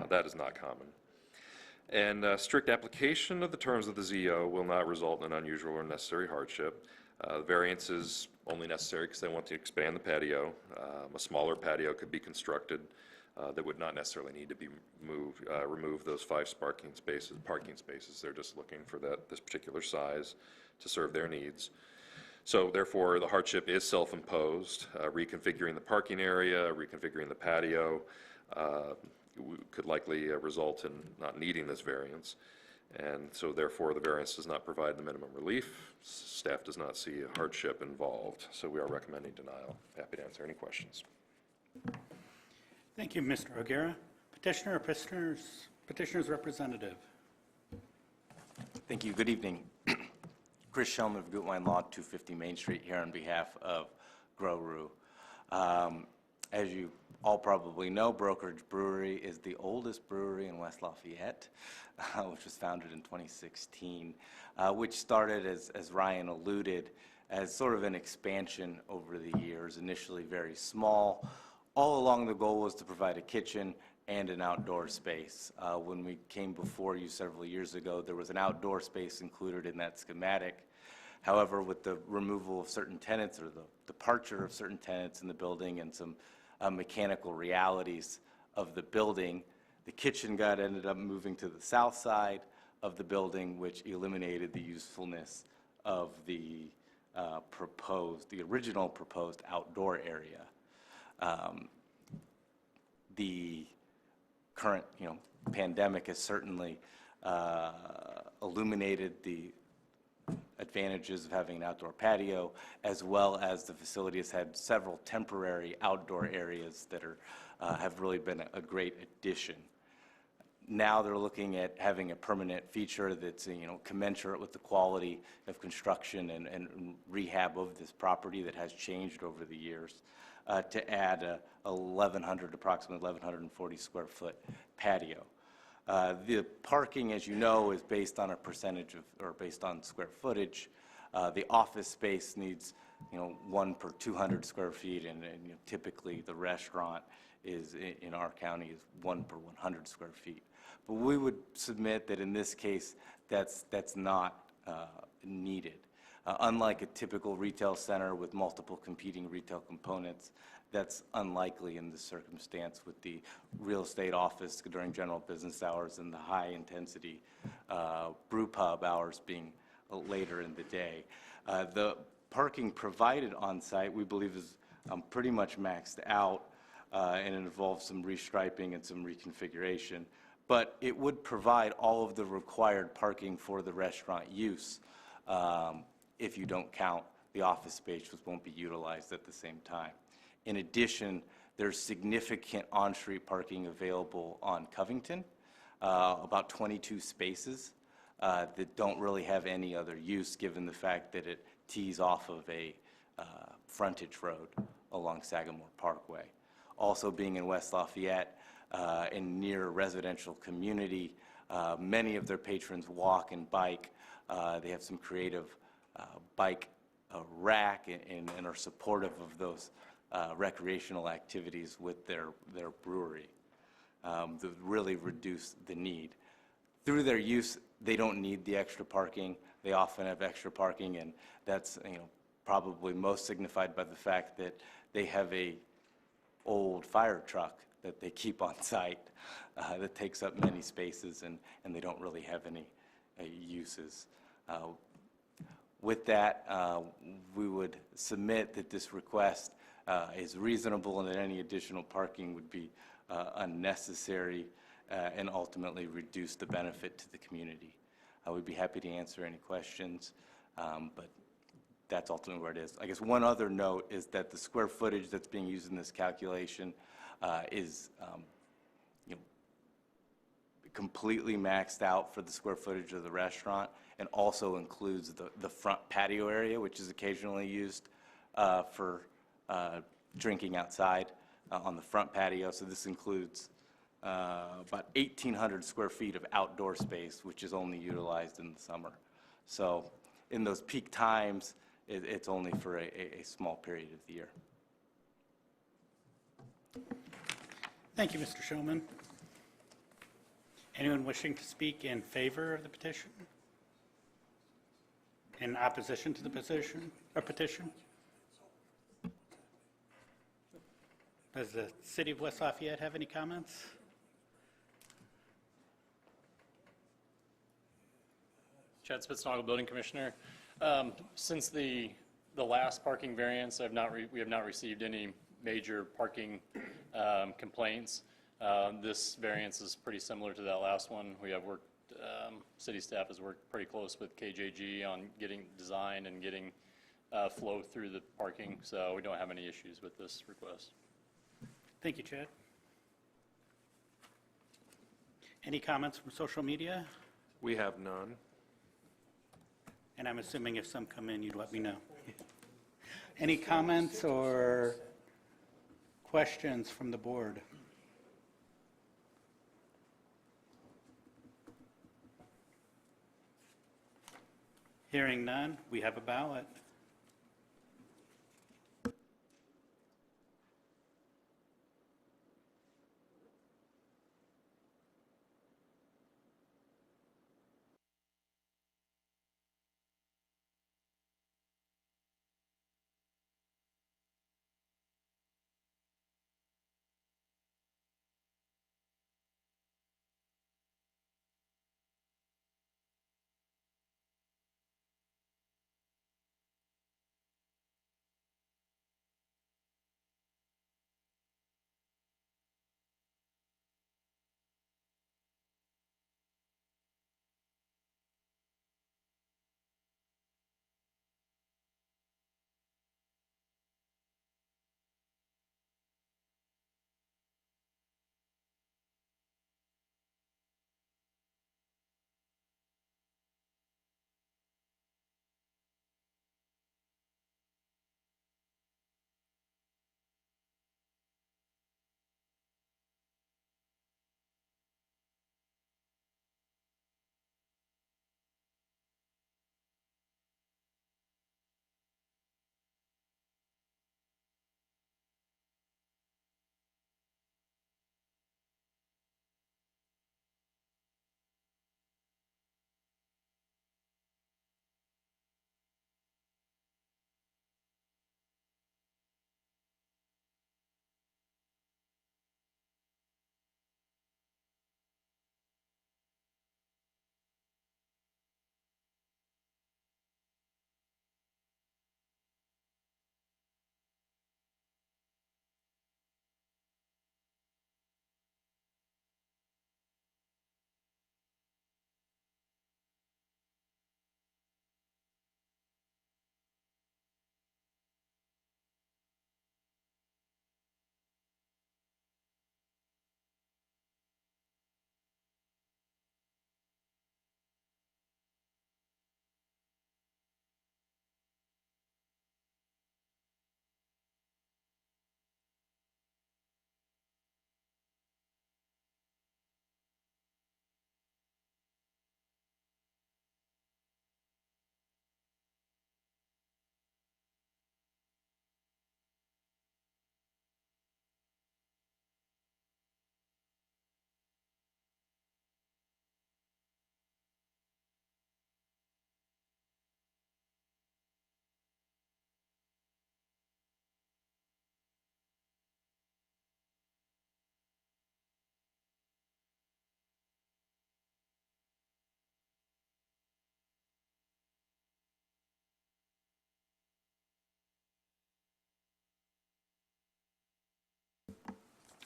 That is not common. And strict application of the terms of the ZO will not result in unusual or necessary hardship. The variance is only necessary because they want to expand the patio. A smaller patio could be constructed that would not necessarily need to be remove those 5 parking spaces. They're just looking for this particular size to serve their needs. So therefore, the hardship is self-imposed. Reconfiguring the parking area, reconfiguring the patio could likely result in not needing this variance. And so therefore, the variance does not provide the minimum relief. Staff does not see a hardship involved. So we are recommending denial. Happy to answer any questions. Thank you, Mr. O'Gara. Petitioner or petitioner's representative? Thank you. Good evening. Chris Shellman of Gutwein Law, 250 Main Street, here on behalf of Grow-Roo. As you all probably know, Brokerage Brewery is the oldest brewery in West Lafayette, which was founded in 2016, which started, as Ryan alluded, as sort of an expansion over the years, initially very small. All along, the goal was to provide a kitchen and an outdoor space. When we came before you several years ago, there was an outdoor space included in that schematic. However, with the removal of certain tenants or the departure of certain tenants in the building and some mechanical realities of the building, the kitchen ended up moving to the south side of the building, which eliminated the usefulness of the original proposed outdoor area. The current, pandemic has certainly illuminated the advantages of having an outdoor patio, as well as the facility has had several temporary outdoor areas that have really been a great addition. Now they're looking at having a permanent feature that's commensurate with the quality of construction and rehab of this property that has changed over the years, to add approximately 1,140 square foot patio. The parking, as you know, is based on a percentage of, or based on square footage. The office space needs, 1 per 200 square feet, and typically the restaurant is, in our county, is 1 per 100 square feet. But we would submit that in this case, that's not needed. Unlike a typical retail center with multiple competing retail components, that's unlikely in this circumstance with the real estate office during general business hours and the high-intensity brew pub hours being later in the day. The parking provided on site, we believe, is pretty much maxed out, and it involves some restriping and some reconfiguration. But it would provide all of the required parking for the restaurant use, if you don't count the office space, which won't be utilized at the same time. In addition, there's significant on-street parking available on Covington, about 22 spaces that don't really have any other use, given the fact that it tees off of a frontage road along Sagamore Parkway. Also, being in West Lafayette and near a residential community, many of their patrons walk and bike. They have some creative bike rack and are supportive of those recreational activities with their brewery to really reduce the need. Through their use, they don't need the extra parking. They often have extra parking, and that's probably most signified by the fact that they have a old fire truck that they keep on site that takes up many spaces, and they don't really have any uses. With that, we would submit that this request is reasonable and that any additional parking would be unnecessary and ultimately reduce the benefit to the community. I would be happy to answer any questions, but that's ultimately where it is. I guess one other note is that the square footage that's being used in this calculation is you know, completely maxed out for the square footage of the restaurant, and also includes the front patio area, which is occasionally used for drinking outside on the front patio. So this includes about 1,800 square feet of outdoor space, which is only utilized in the summer. So in those peak times, it's only for a small period of the year. Thank you, Mr. Shulman. Anyone wishing to speak in favor of the petition? In opposition to the petition? Does the City of West Lafayette have any comments? Chad Spitznagel, Building Commissioner. Since the last parking variance, we have not received any major parking complaints. This variance is pretty similar to that last one. We have worked, city staff has worked pretty close with KJG on getting design and getting flow through the parking, so we don't have any issues with this request. Thank you, Chad. Any comments from social media? We have none. And I'm assuming if some come in, you'd let me know. Any comments or questions from the board? Hearing none, we have a ballot.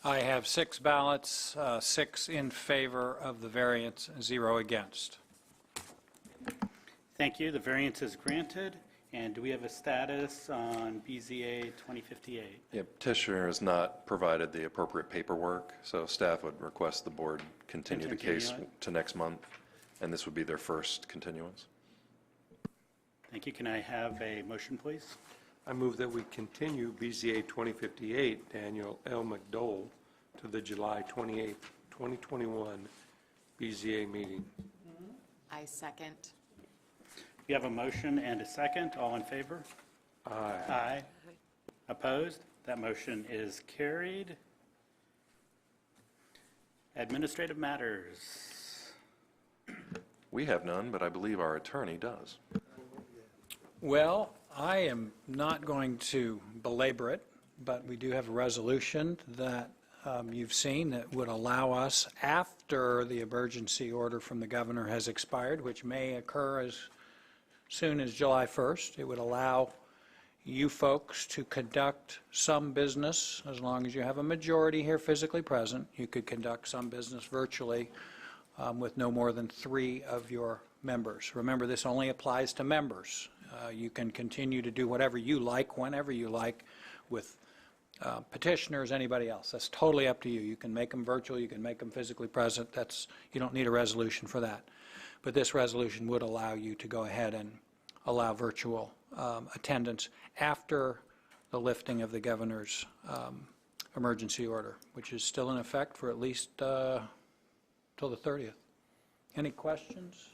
I have 6 ballots, 6 in favor of the variance, 0 against. Thank you. The variance is granted. And do we have a status on BZA 2058? Yeah, petitioner has not provided the appropriate paperwork, so staff would request the board continue the case Continue it. to next month, and this would be their first continuance. Thank you. Can I have a motion, please? I move that we continue BZA 2058, Daniel L. McDowell, to the July 28th, 2021 BZA meeting. I second. We have a motion and a second. All in favor? Aye. Aye. Opposed? That motion is carried. Administrative matters. We have none, but I believe our attorney does. Well, I am not going to belabor it, but we do have a resolution that you've seen that would allow us, after the emergency order from the governor has expired, which may occur as soon as July 1st, it would allow you folks to conduct some business, as long as you have a majority here physically present, you could conduct some business virtually with no more than 3 of your members. Remember, this only applies to members. You can continue to do whatever you like, whenever you like, with petitioners, anybody else. That's totally up to you. You can make them virtual, you can make them physically present. You don't need a resolution for that. But this resolution would allow you to go ahead and allow virtual attendance after the lifting of the governor's emergency order, which is still in effect for at least till the 30th. Any questions?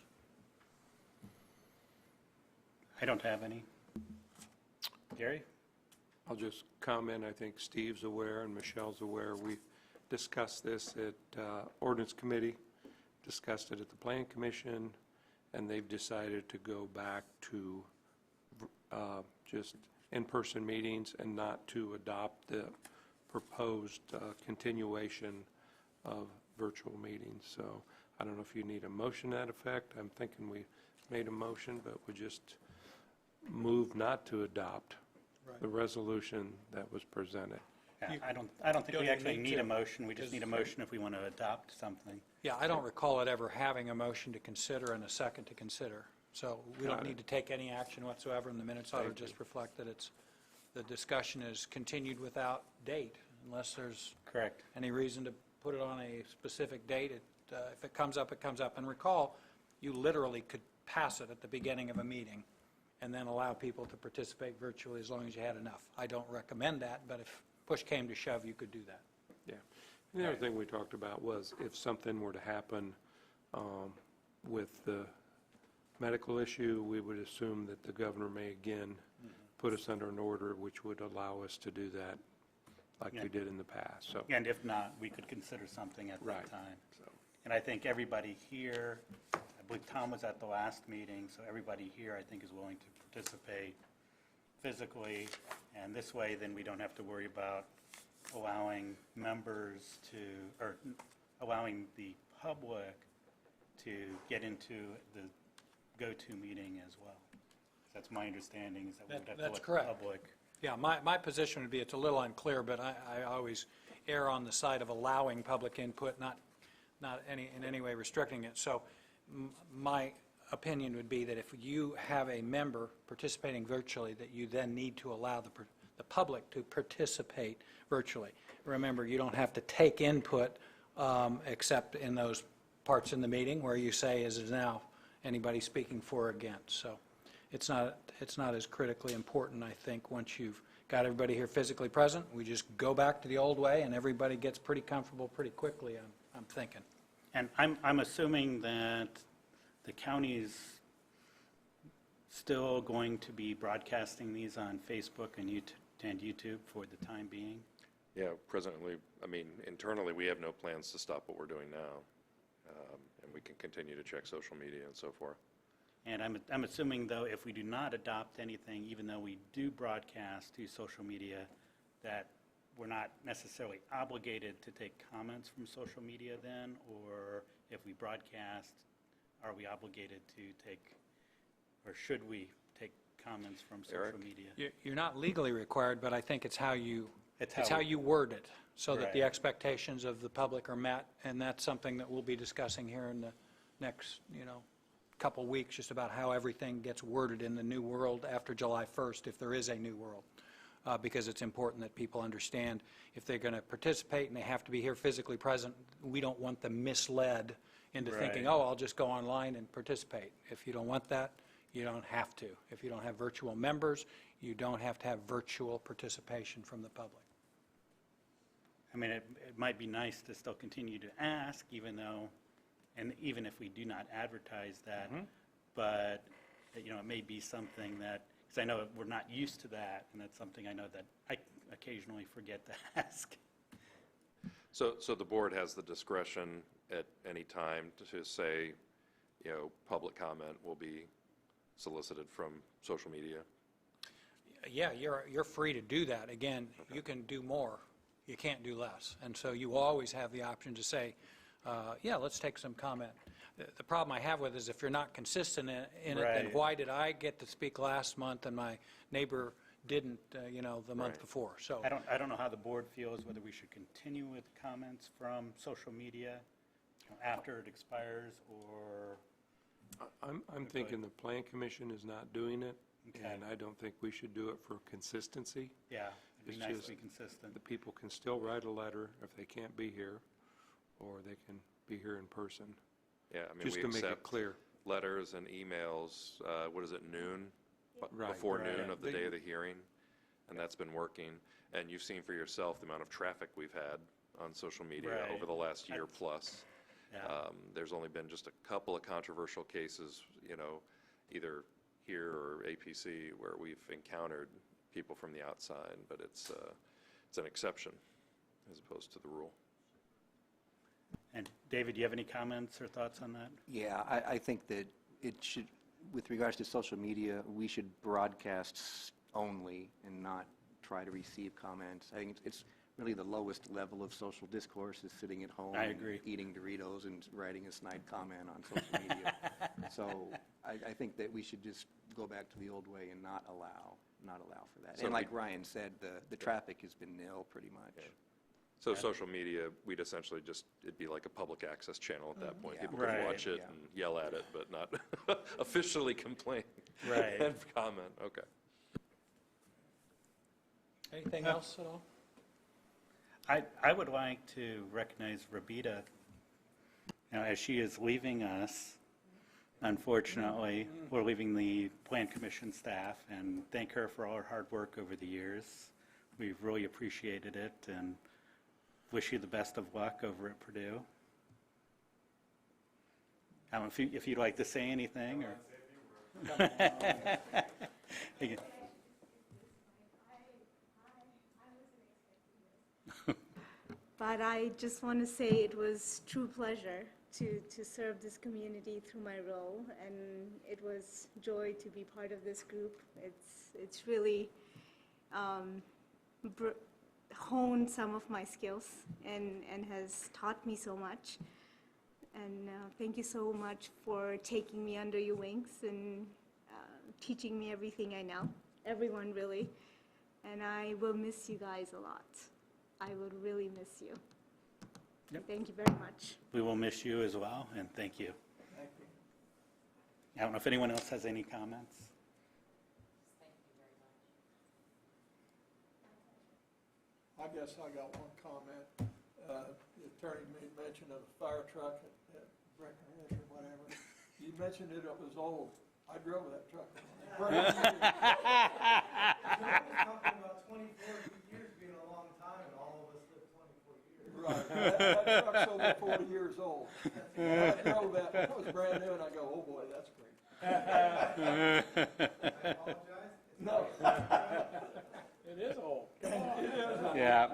I don't have any. Gary? I'll just comment, I think Steve's aware and Michelle's aware. We discussed this at Ordinance Committee, discussed it at the Plan Commission, and they've decided to go back to just in-person meetings and not to adopt the proposed continuation of virtual meetings. So I don't know if you need a motion to that effect. I'm thinking we made a motion, but we just move not to adopt the resolution that was presented. Yeah, I don't think don't we even actually need need to, a motion. We just because- need a motion if we want to adopt something. Yeah, I don't recall it ever having a motion to consider and a second to consider. So we don't need to take any action whatsoever, and the minutes ought to just reflect that the discussion is continued without date, unless there's Correct. any reason to put it on a specific date. If it comes up, it comes up. And recall, you literally could pass it at the beginning of a meeting and then allow people to participate virtually as long as you had enough. I don't recommend that, but if push came to shove, you could do that. Yeah. And the other thing we talked about was if something were to happen with the medical issue, we would assume that the governor may again put us under an order which would allow us to do that like we did in the past. So, And if not, we could consider something at that Right. time. so And I think everybody here, I believe Tom was at the last meeting, so everybody here, I think, is willing to participate physically. And this way, then we don't have to worry about allowing members to, or allowing the public to get into the go-to meeting as well. That's my understanding, is that we would have to That's let the correct. public. Yeah, my position would be, it's a little unclear, but I always err on the side of allowing public input, not in any way restricting it. So my opinion would be that if you have a member participating virtually, that you then need to allow the public to participate virtually. Remember, you don't have to take input except in those parts in the meeting where you say, is it now anybody speaking for or against? So it's not as critically important, I think, once you've got everybody here physically present. We just go back to the old way, and everybody gets pretty comfortable pretty quickly, I'm thinking. And I'm assuming that the county's still going to be broadcasting these on Facebook and YouTube for the time being? Yeah, presently, I mean, internally, we have no plans to stop what we're doing now. And we can continue to check social media and so forth. And I'm assuming, though, if we do not adopt anything, even though we do broadcast to social media, that we're not necessarily obligated to take comments from social media then? Or if we broadcast, are we obligated to take, or should we take comments from social Eric? media? You're not legally required, but I think it's how you It's It's how how we- you word it, so that the Right. expectations of the public are met, and that's something that we'll be discussing here in the next, couple weeks just about how everything gets worded in the new world after July 1st, if there is a new world, because it's important that people understand if they're going to participate and they have to be here physically present, we don't want them misled into thinking, Right. oh, I'll just go online and participate. If you don't want that, you don't have to. If you don't have virtual members, you don't have to have virtual participation from the public. I mean, it might be nice to still continue to ask, even though, and even if we do not advertise that, but, you know, it may be something that, because I know we're not used to that, and that's something I know that I occasionally forget to ask. So the board has the discretion at any time to say, you know, public comment will be solicited from social media? Yeah, you're free to do that. Again, you can do more. You can't do less. And so you always have the option to say, yeah, let's take some comment. The problem I have with it is if you're not consistent in it, then Right. why did I get to speak last month and my neighbor didn't, you know, the month Right. before? So I don't know how the board feels, whether we should continue with comments from social media, you know, after it expires, or, I'm thinking the Plan Commission is not doing it, Okay. and I don't think we should do it for consistency. yeah, it'd It's be nice just to be consistent. The people can still write a letter if they can't be here, or they can be here in person, Yeah, I mean, just we to make it accept clear. letters and emails, what is it, noon? Right. Before Right. noon of the day of the hearing, and that's been working. And you've seen for yourself the amount of traffic we've had on social media Right. over the last year plus. Yeah. There's only been just a couple of controversial cases, you know, either here or APC, where we've encountered people from the outside, but it's an exception as opposed to the rule. And David, do you have any comments or thoughts on that? Yeah, I think that it should, with regards to social media, we should broadcast only and not try to receive comments. I think it's really the lowest level of social discourse is sitting at home. I and agree. eating Doritos and writing a snide comment on social media. So I think that we should just go back to the old way and not allow for that. So And like we- Ryan said, the traffic has been nil pretty much. So social media, we'd essentially just, it'd be like a public access channel at that point. Yeah. People Right. can watch it Yeah. and yell at it, but not officially complain. Right. And comment, okay. anything else at all? I would like to recognize Rabita, you know, as she is leaving us. Unfortunately, we're leaving the Plan Commission staff, and thank her for all her hard work over the years. We've really appreciated it, and wish you the best of luck over at Purdue. I don't know if you'd like to say anything, or... But I just want to say it was true pleasure to serve this community through my role, and it was joy to be part of this group. It's really honed some of my skills and has taught me so much. And thank you so much for taking me under your wings and teaching me everything I know, everyone really. And I will miss you guys a lot. I would really miss you. Yep. Thank you very much. We will miss you as well, and thank you. Thank you. I don't know if anyone else has any comments. Thank you very much. I guess I got one comment. The attorney made mention of a fire truck at Breckenridge or whatever. You mentioned it was old. I drove that truck. Talking about 24 years being a long time, and all of us live 24 years. Right. That truck's over 40 years old. I drove that, it was brand new, and I go, oh boy, that's great. I apologize. No. It is old. Come on. It is old. Yeah.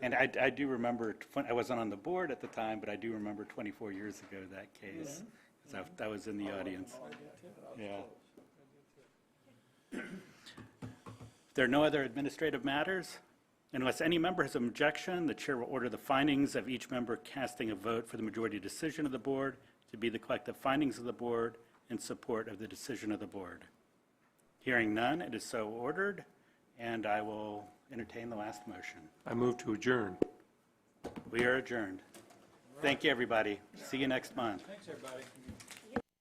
And I do remember, I wasn't on the board at the time, but I do remember 24 years ago that case, because I was in the audience. Yeah. If there are no other administrative matters, unless any member has an objection, the chair will order the findings of each member casting a vote for the majority decision of the board to be the collective findings of the board in support of the decision of the board. Hearing none, it is so ordered, and I will entertain the last motion. I move to adjourn. We are adjourned. Thank you, everybody. See you next month. Thanks, everybody.